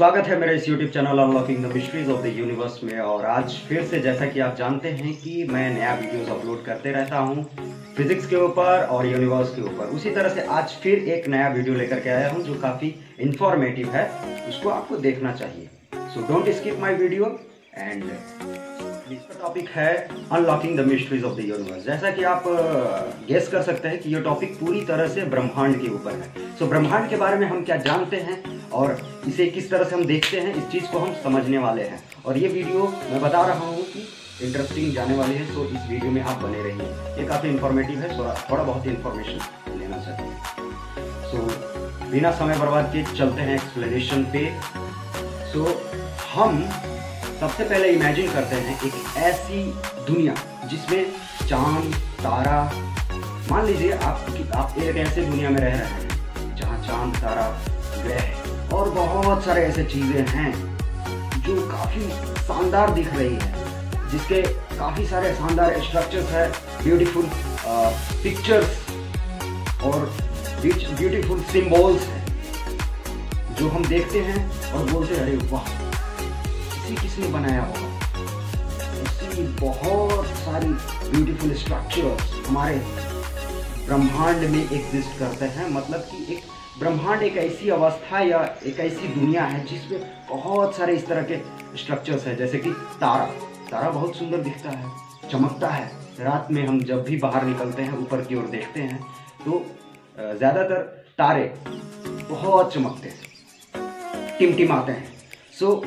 स्वागत है मेरे इस YouTube channel unlocking the mysteries of the universe में। और आज फिर से जैसा कि आप जानते हैं कि मैं नया वीडियोस अपलोड करते रहता हूं फिजिक्स के ऊपर और यूनिवर्स के ऊपर। उसी तरह से आज फिर एक नया वीडियो लेकर के आया हूं जो काफ़ी इंफॉर्मेटिव है, उसको आपको देखना चाहिए। So don't skip my video. And इसका टॉपिक है unlocking the mysteries of the universe. जैसा कि आप गेस कर सकते हैं कि ये टॉपिक पूरी तरह से ब्रह्मांड के ऊपर है। सो ब्रह्मांड के बारे में हम क्या जानते हैं और इसे किस तरह से हम देखते हैं, इस चीज़ को हम समझने वाले हैं। और ये वीडियो मैं बता रहा हूँ कि इंटरेस्टिंग जाने वाली है, सो इस वीडियो में आप बने रहिए। ये काफ़ी इंफॉर्मेटिव है, थोड़ा बहुत इंफॉर्मेशन लेना चाहिए। सो बिना समय बर्बाद किए चलते हैं एक्सप्लेनेशन पे। सो हम सबसे पहले इमेजिन करते हैं एक ऐसी दुनिया जिसमें चांद तारा, मान लीजिए आप एक ऐसे दुनिया में रह रहे हैं जहाँ चांद तारा ग्रह और बहुत सारे ऐसे चीज़ें हैं जो काफ़ी शानदार दिख रही है, जिसके काफ़ी सारे शानदार स्ट्रक्चर्स है, ब्यूटीफुल पिक्चर्स और ब्यूटीफुल सिंबल्स हैं जो हम देखते हैं और बोलते हैं अरे वाह, किसने बनाया होगा। ऐसी बहुत सारी ब्यूटीफुल स्ट्रक्चर्स हमारे ब्रह्मांड में एग्जिस्ट करते हैं। मतलब कि एक ब्रह्मांड एक ऐसी अवस्था या एक ऐसी दुनिया है जिसमें बहुत सारे इस तरह के स्ट्रक्चर्स हैं। जैसे कि तारा बहुत सुंदर दिखता है, चमकता है। रात में हम जब भी बाहर निकलते हैं ऊपर की ओर देखते हैं तो ज़्यादातर तारे बहुत चमकते हैं, टिमटिमाते हैं। सो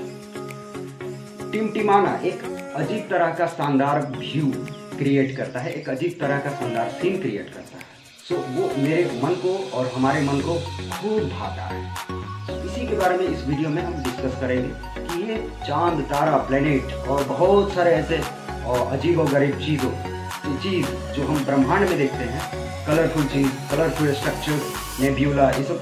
टिमटिमाना एक अजीब तरह का शानदार व्यू क्रिएट करता है, एक अजीब तरह का शानदार सीन क्रिएट करता है। सो वो मेरे मन को और हमारे मन को खूब भाता है। इसी के बारे में इस वीडियो में हम डिस्कस करेंगे कि ये चांद तारा प्लेनेट और बहुत सारे ऐसे अजीब और गरीब चीज़ जो हम ब्रह्मांड में देखते हैं, कलरफुल चीज़, कलरफुल स्ट्रक्चर्स, नेब्यूला, ये सब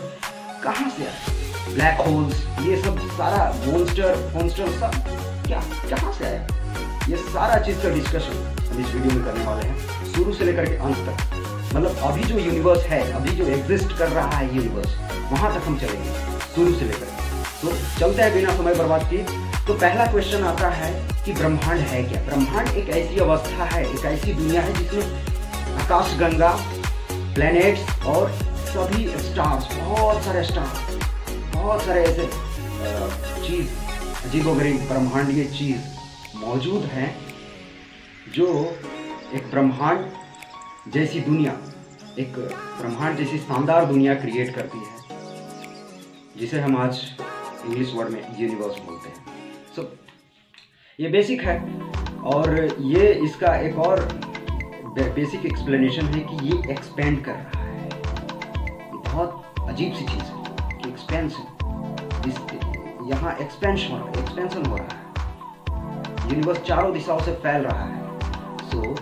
कहाँ से आए, ब्लैक होल्स, ये सब सारा मॉन्स्टर सब कहाँ से आया, ये सारा चीज़ का डिस्कशन हम इस वीडियो में करने वाले हैं, शुरू से लेकर के अंत तक। मतलब अभी जो यूनिवर्स है, अभी जो एग्जिस्ट कर रहा है यूनिवर्स, वहाँ तक हम चलेंगे शुरू से लेकर। तो चलते हैं बिना समय बर्बाद किए। तो पहला क्वेश्चन आता है कि ब्रह्मांड है क्या। ब्रह्मांड एक ऐसी अवस्था है, एक ऐसी दुनिया है जिसमें आकाशगंगा, प्लैनेट्स और सभी स्टार्स, बहुत सारे ऐसे चीज़, अजीबोगरीब ब्रह्मांडीय चीज़ मौजूद हैं जो एक ब्रह्मांड जैसी दुनिया, एक ब्रह्मांड जैसी शानदार दुनिया क्रिएट करती है, जिसे हम आज इंग्लिश वर्ड में यूनिवर्स बोलते हैं। सो ये बेसिक है। और ये इसका एक और बेसिक एक्सप्लेनेशन है कि ये एक्सपेंड कर रहा है। ये बहुत अजीब सी चीज़ है कि एक्सपेंशन, यहाँ एक्सपेंशन हो रहा है। यूनिवर्स चारों दिशाओं से फैल रहा है। सो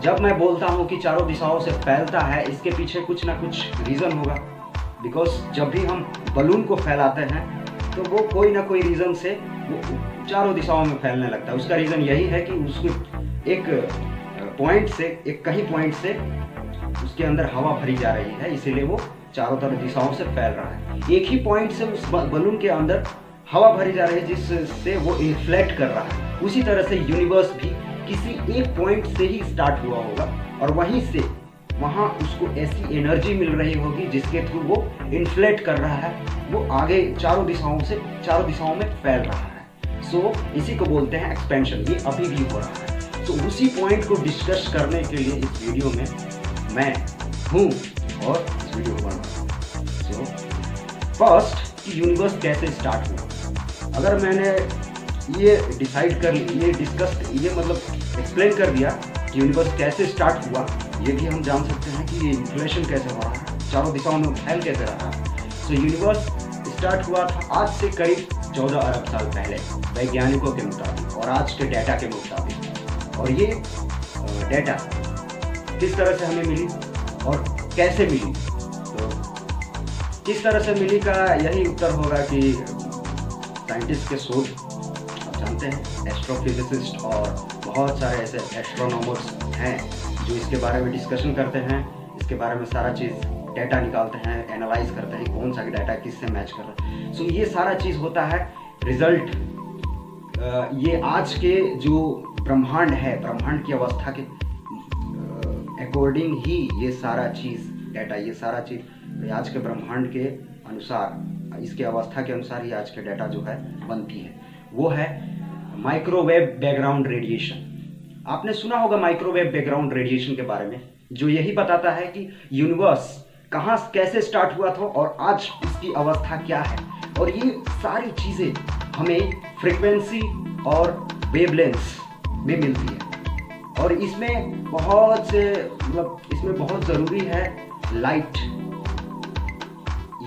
जब मैं बोलता हूँ कि चारों दिशाओं से फैलता है, इसके पीछे कुछ ना कुछ रीज़न होगा। बिकॉज जब भी हम बलून को फैलाते हैं तो वो कोई ना कोई रीज़न से वो चारों दिशाओं में फैलने लगता है। उसका रीज़न यही है कि उसको एक कहीं पॉइंट से उसके अंदर हवा भरी जा रही है, इसीलिए वो चारों तरफ दिशाओं से फैल रहा है। एक ही पॉइंट से उस बलून के अंदर हवा भरी जा रही है जिससे वो इन्फ्लेट कर रहा है। उसी तरह से यूनिवर्स भी किसी एक पॉइंट से ही स्टार्ट हुआ होगा और वहीं से वहाँ उसको ऐसी एनर्जी मिल रही होगी जिसके थ्रू वो इन्फ्लेट कर रहा है, वो आगे चारों दिशाओं में फैल रहा है। सो इसी को बोलते हैं एक्सपेंशन। ये अभी भी हो रहा है। तो उसी पॉइंट को डिस्कस करने के लिए इस वीडियो में मैं हूँ और इस वीडियो को बना रहा हूँ। सो फर्स्ट कि यूनिवर्स कैसे स्टार्ट हुआ। अगर मैंने ये एक्सप्लेन कर दिया कि यूनिवर्स कैसे स्टार्ट हुआ, ये भी हम जान सकते हैं कि ये इन्फ्लेशन कैसे हो रहा है, चारों दिशाओं में फैल कैसे रहा है। सो यूनिवर्स स्टार्ट हुआ था आज से करीब 14 अरब साल पहले वैज्ञानिकों के मुताबिक और आज के डाटा के मुताबिक। और ये डाटा किस तरह से हमें मिली और कैसे मिली, तो किस तरह से मिली का यही उत्तर होगा कि साइंटिस्ट के शोध, आप जानते हैं एस्ट्रोफिजिसिस्ट और बहुत सारे ऐसे एस्ट्रोनॉमर्स हैं जो इसके बारे में डिस्कशन करते हैं, इसके बारे में सारा चीज़ डाटा निकालते हैं, एनालाइज करते हैं कौन सा डाटा किससे मैच कर रहा है। सो ये सारा चीज़ होता है रिजल्ट। ये आज के जो ब्रह्मांड है, ब्रह्मांड की अवस्था के अकॉर्डिंग ही ये सारा चीज़ डाटा, ये सारा चीज़ आज के ब्रह्मांड के अनुसार, इसके अवस्था के अनुसार ही आज के डाटा जो है बनती है। वो है माइक्रोवेव बैकग्राउंड रेडिएशन। आपने सुना होगा माइक्रोवेव बैकग्राउंड रेडिएशन के बारे में, जो यही बताता है कि यूनिवर्स कहाँ कैसे स्टार्ट हुआ था और आज इसकी अवस्था क्या है। और ये सारी चीज़ें हमें फ्रीक्वेंसी और वेवलेंथ्स में मिलती है। और इसमें बहुत से मतलब इसमें बहुत ज़रूरी है लाइट।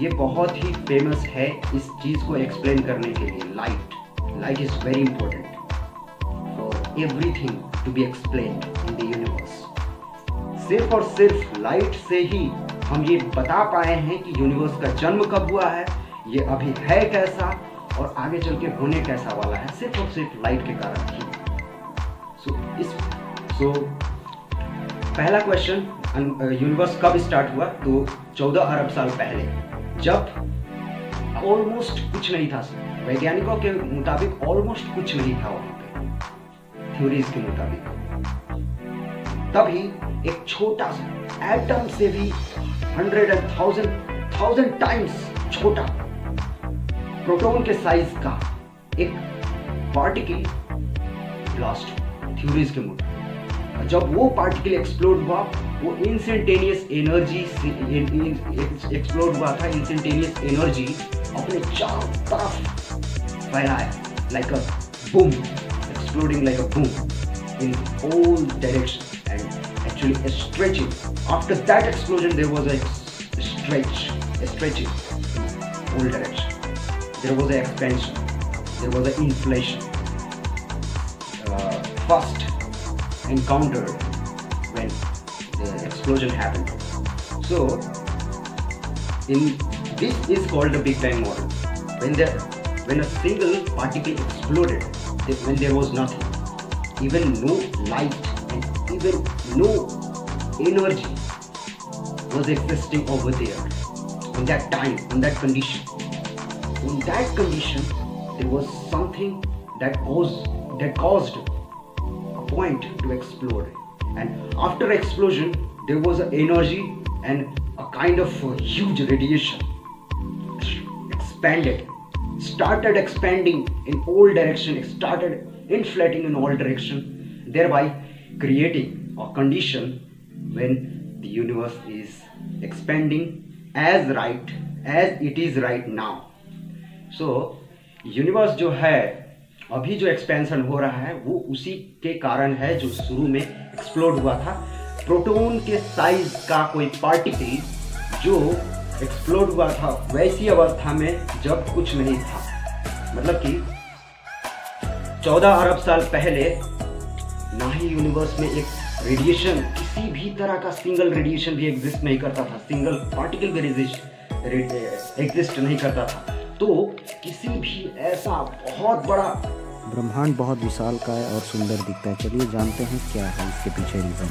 ये बहुत ही फेमस है इस चीज़ को एक्सप्लेन करने के लिए। Light is very important for everything to be explained in the universe. सिर्फ और सिर्फ लाइट से ही हम ये बता पाए हैं कि यूनिवर्स का जन्म कब हुआ है, ये अभी है कैसा और आगे चल के होने कैसा वाला है, सिर्फ और सिर्फ लाइट के कारण ही। सो पहला क्वेश्चन, यूनिवर्स कब स्टार्ट हुआ? तो 14 अरब साल पहले, जब ऑलमोस्ट कुछ नहीं था। वैज्ञानिकों के मुताबिक ऑलमोस्ट कुछ नहीं था वहां पे, थ्योरीज के मुताबिक। तभी एक छोटा सा एटम से भी 100,000 टाइम्स छोटा प्रोटॉन के साइज का एक पार्टिकल ब्लास्ट, थ्योरीज के मुताबिक। जब वो पार्टिकल एक्सप्लोड हुआ, वो इंस्टेंटेनियस एनर्जी से एक्सप्लोड हुआ था। इंस्टेंटेनियस एनर्जी अपने चारों तरफ फैलाया like a boom, exploding like a boom in all direction and actually stretching. After that explosion there was a stretching in all direction. There was an expansion, there was an inflation. First encountered when the explosion happened. So this is called the Big Bang model. When a single particle exploded, when there was nothing, even no light and even no energy was existing over there in that time, in that condition. In that condition, there was something that caused a point to explode. And after explosion, there was an energy and a kind of huge radiation started expanding in all directions, started inflating in all directions, thereby creating a condition when the universe is expanding as it is right now. So universe जो है अभी जो expansion हो रहा है वो उसी के कारण है जो शुरू में एक्सप्लोड हुआ था। प्रोटॉन के साइज का कोई पार्टिकल जो एक्सप्लोड हुआ था वैसी अवस्था में जब कुछ नहीं था। मतलब कि 14 अरब साल पहले ना ही यूनिवर्स में एक रेडिएशन, किसी भी तरह का सिंगल रेडिएशन भी एग्जिस्ट नहीं करता था, सिंगल पार्टिकल भी एग्जिस्ट नहीं करता था। तो किसी भी ऐसा बहुत बड़ा ब्रह्मांड बहुत विशाल का है और सुंदर दिखता है। चलिए जानते हैं क्या है इसके पीछे reason.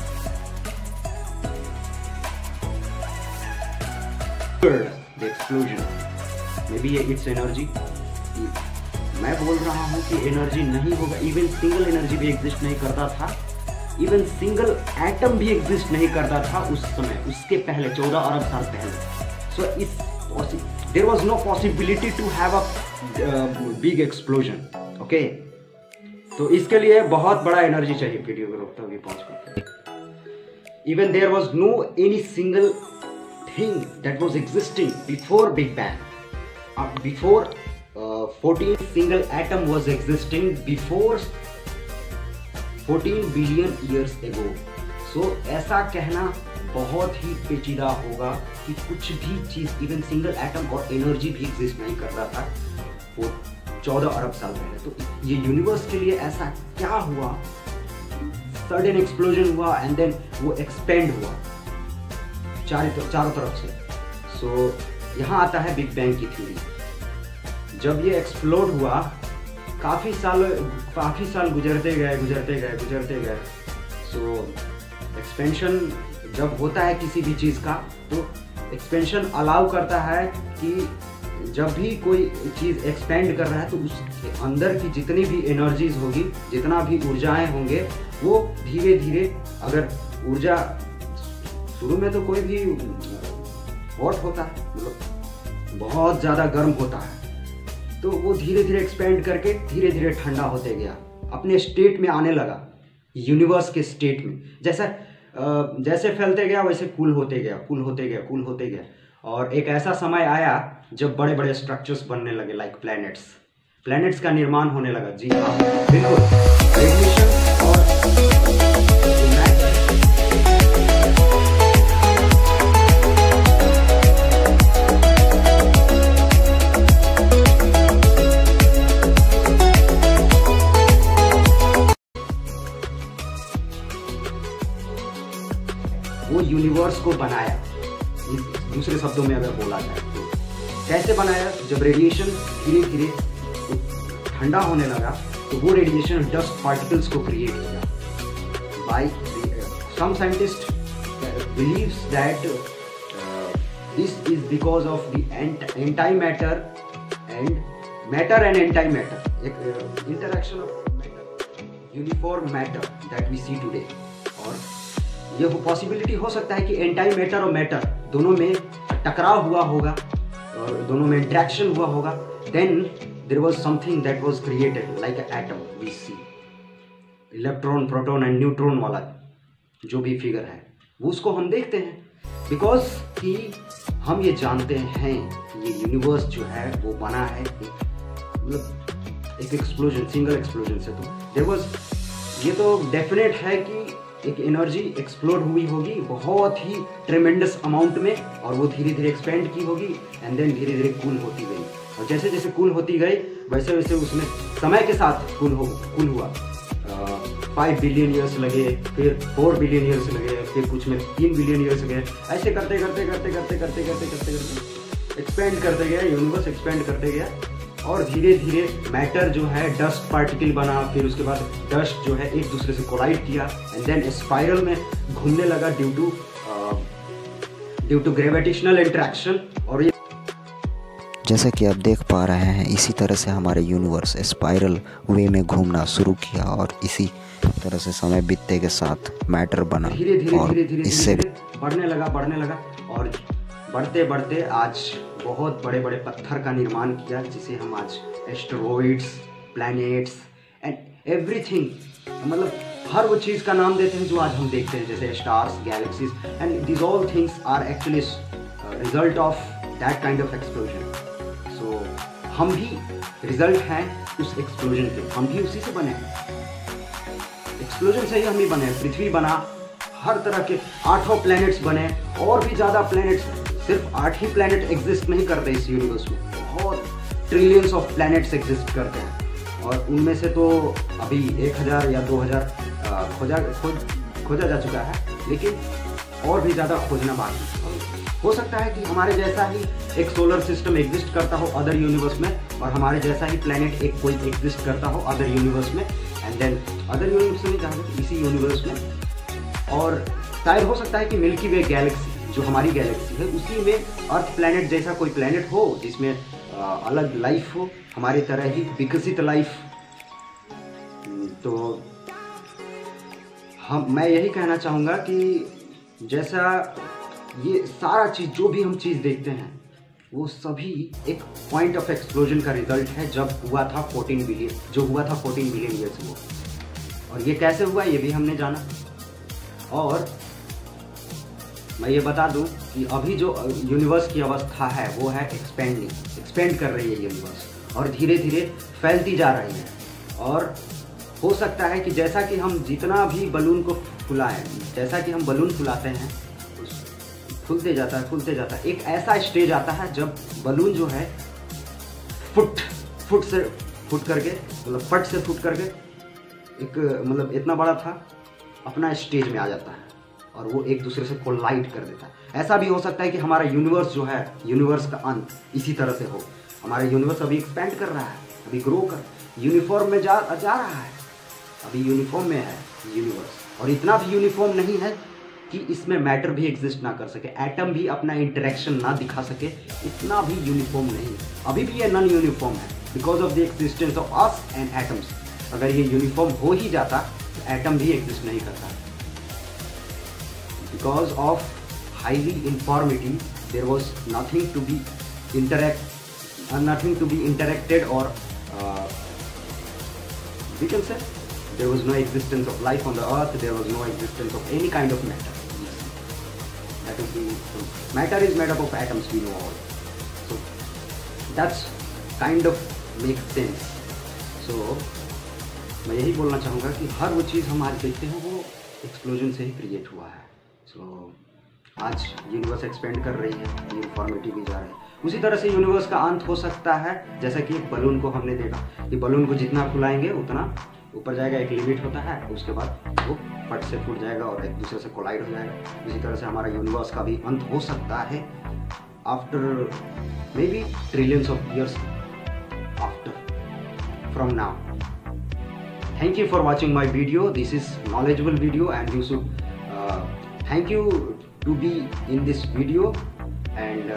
The explosion, maybe it's energy. मैं बोल रहा हूँ कि एनर्जी नहीं होगा, इवन सिंगल एनर्जी भी एग्जिस्ट नहीं करता था, इवन सिंगल एटम भी एग्जिस्ट नहीं करता था उस समय, उसके पहले 14 अरब साल पहले। सो there was no possibility to have a big explosion. Okay? तो इसके लिए बहुत बड़ा एनर्जी चाहिए। वीडियो को रोकता हूँ पॉज करके। Even there was no any single thing that was existing before Big Bang. Before 14 single atom was existing before 14 billion years ago. So ऐसा कहना बहुत ही पेचीदा होगा कि कुछ भी चीज़, इवन सिंगल एटम और एनर्जी भी एग्जिस्ट नहीं करता था वो 14 अरब साल पहले। तो ये यूनिवर्स के लिए ऐसा क्या हुआ, सडन एक्सप्लोजन हुआ एंड देन वो एक्सपेंड हुआ चारों तरफ से। सो यहाँ आता है बिग बैंग की थ्योरी। जब ये एक्सप्लोड हुआ, काफ़ी साल गुजरते गए। सो एक्सपेंशन जब होता है किसी भी चीज़ का, तो एक्सपेंशन अलाउ करता है कि जब भी कोई चीज़ एक्सपेंड कर रहा है तो उसके अंदर की जितनी भी एनर्जीज होगी, जितना भी ऊर्जाएं होंगे, वो धीरे धीरे, अगर ऊर्जा शुरू में तो कोई भी हॉट होता है, मतलब बहुत ज़्यादा गर्म होता है, तो वो धीरे धीरे एक्सपेंड करके धीरे धीरे ठंडा होते गया, अपने स्टेट में आने लगा, यूनिवर्स के स्टेट में। जैसे फैलते गया वैसे कूल होते गया, कूल होते गया, कूल होते गया। और एक ऐसा समय आया जब बड़े बड़े स्ट्रक्चर्स बनने लगे, लाइक प्लैनेट्स का निर्माण होने लगा। जी हाँ, बिल्कुल। रेडिएशन और वो यूनिवर्स को बनाया। दूसरे शब्दों में अगर बोला जाए तो कैसे बनाया? जब रेडिएशन धीरे धीरे ठंडा होने लगा तो वो रेडिएशन डस्ट पार्टिकल्स को क्रिएट किया। By some scientist believes that this is because of the anti matter and anti matter, एक interaction of matter, uniform matter that we see today. और ये पॉसिबिलिटी हो सकता है कि एंटी मैटर और मैटर दोनों में टकराव हुआ होगा और दोनों में इंटरेक्शन हुआ होगा, then there was something that was created like atom. We see electron, proton and neutron वाला जो भी फिगर है वो उसको हम देखते हैं बिकॉज कि हम ये जानते हैं कि ये यूनिवर्स जो है वो बना है एक एक्सप्लोजन, सिंगल एक्सप्लोजन से। तो देयर वाज, ये तो डेफिनेट है कि एक एनर्जी एक्सप्लोड हुई होगी बहुत ही ट्रेमेंडस अमाउंट में, और वो धीरे धीरे एक्सपेंड की होगी एंड देन धीरे धीरे कूल होती गई। और जैसे जैसे कूल होती गई वैसे वैसे उसमें समय के साथ कूल हुआ। 5 बिलियन ईयर्स लगे, फिर 4 बिलियन ईयर्स लगे, फिर कुछ में 3 बिलियन ईयर्स लगे। ऐसे करते करते करते करते करते करते करते करते एक्सपेंड करते गया, यूनिवर्स एक्सपेंड करते गया और धीरे धीरे मैटर जो है डस्ट पार्टिकल बना, फिर उसके बाद डस्ट जो है एक दूसरे से कोलाइड किया एंड देन स्पाइरल में घूमने लगा ड्यू टू ग्रेविटेशनल इंटरेक्शन। और ये जैसा कि आप देख पा रहे हैं, इसी तरह से हमारे यूनिवर्स स्पाइरल वे में घूमना शुरू किया और इसी तरह से समय बीतते के साथ मैटर बना धीरे धीरे और धीरे धीरे इससे बढ़ने लगा और बढ़ते बढ़ते आज बहुत बड़े बड़े पत्थर का निर्माण किया, जिसे हम आज एस्टेरॉइड्स, प्लैनेट्स एंड एवरीथिंग, मतलब हर वो चीज़ का नाम देते हैं जो आज हम देखते हैं, जैसे stars, galaxies, and this all things are actually result of that kind of explosion. So हम भी रिजल्ट हैं उस एक्सप्लोजन के, हम भी उसी से बने हैं, एक्सप्लोजन से ही हम भी बने हैं। पृथ्वी बना, हर तरह के 8 प्लैनेट्स बने, और भी ज़्यादा प्लैनेट्स, सिर्फ 8 ही प्लैनेट एग्जिस्ट नहीं करते इस यूनिवर्स में, बहुत ट्रिलियंस ऑफ प्लैनेट्स एग्जिस्ट करते हैं। और उनमें से तो अभी 1000 या 2000 खोजा जा चुका है, लेकिन और भी ज़्यादा खोजना बाकी। हो सकता है कि हमारे जैसा ही एक सोलर सिस्टम एग्जिस्ट करता हो अदर यूनिवर्स में, और हमारे जैसा ही प्लैनेट एक कोई एग्जिस्ट करता हो अदर यूनिवर्स में, एंड देन अदर यूनिवर्स में जाएंगे इसी यूनिवर्स में। और शायद हो सकता है कि मिल्की वे गैलेक्सी, जो हमारी गैलेक्सी है, उसी में अर्थ प्लैनेट जैसा कोई प्लैनेट हो जिसमें अलग लाइफ हो, हमारी तरह ही विकसित लाइफ। तो मैं यही कहना चाहूँगा कि जैसा ये सारा चीज़, जो भी हम चीज़ देखते हैं, वो सभी एक पॉइंट ऑफ एक्सप्लोजन का रिजल्ट है, जब हुआ था 14 बिलियन ईयर्स अगो। और ये कैसे हुआ ये भी हमने जाना। और मैं ये बता दूं कि अभी जो यूनिवर्स की अवस्था है वो है एक्सपेंड कर रही है यूनिवर्स, और धीरे धीरे फैलती जा रही है। और हो सकता है कि जैसा कि हम जितना भी बलून को फुलाएं, जैसा कि हम बलून फुलाते हैं, फूलते जाता है, एक ऐसा स्टेज आता है जब बलून जो है फट से फूट करके एक मतलब इतना बड़ा था, अपना स्टेज में आ जाता है और वो एक दूसरे से कोलाइड कर देता है। ऐसा भी हो सकता है कि हमारा यूनिवर्स जो है, यूनिवर्स का अंत इसी तरह से हो। हमारा यूनिवर्स अभी एक्सपेंड कर रहा है, अभी ग्रो कर, यूनिफॉर्म में जा रहा है, अभी यूनिफॉर्म में है यूनिवर्स, और इतना भी यूनिफॉर्म नहीं है कि इसमें मैटर भी एग्जिस्ट ना कर सके, एटम भी अपना इंटरेक्शन ना दिखा सके, इतना भी यूनिफॉर्म नहीं। अभी भी ये नॉन यूनिफॉर्म है because of the existence of us and atoms. अगर ये यूनिफॉर्म हो ही जाता तो एटम भी एग्जिस्ट नहीं करता। Because of highly uniformity there was nothing to be interacted और we can say there was no existence of life on the earth, there was no existence of any kind of matter. That is the matter is made up of atoms, we know all. So that's kind of makes sense. So मैं यही बोलना चाहूँगा कि हर वो चीज़ हम आज देखते हैं वो एक्सप्लोजन से ही क्रिएट हुआ है। So आज यूनिवर्स एक्सपेंड कर रही है, यूनिफॉर्मिटी भी जा रही है। उसी तरह से यूनिवर्स का अंत हो सकता है, जैसा कि एक बलून को हमने देखा कि बलून को जितना फुलाएंगे उतना ऊपर जाएगा, एक लिमिट होता है, उसके बाद वो फट से फूट जाएगा और एक दूसरे से कोलाइड हो जाएगा। उसी तरह से हमारा यूनिवर्स का भी अंत हो सकता है after may be trillions of years after from now. Thank you for watching my video. This is knowledgeable video and you should thank you to be in this video and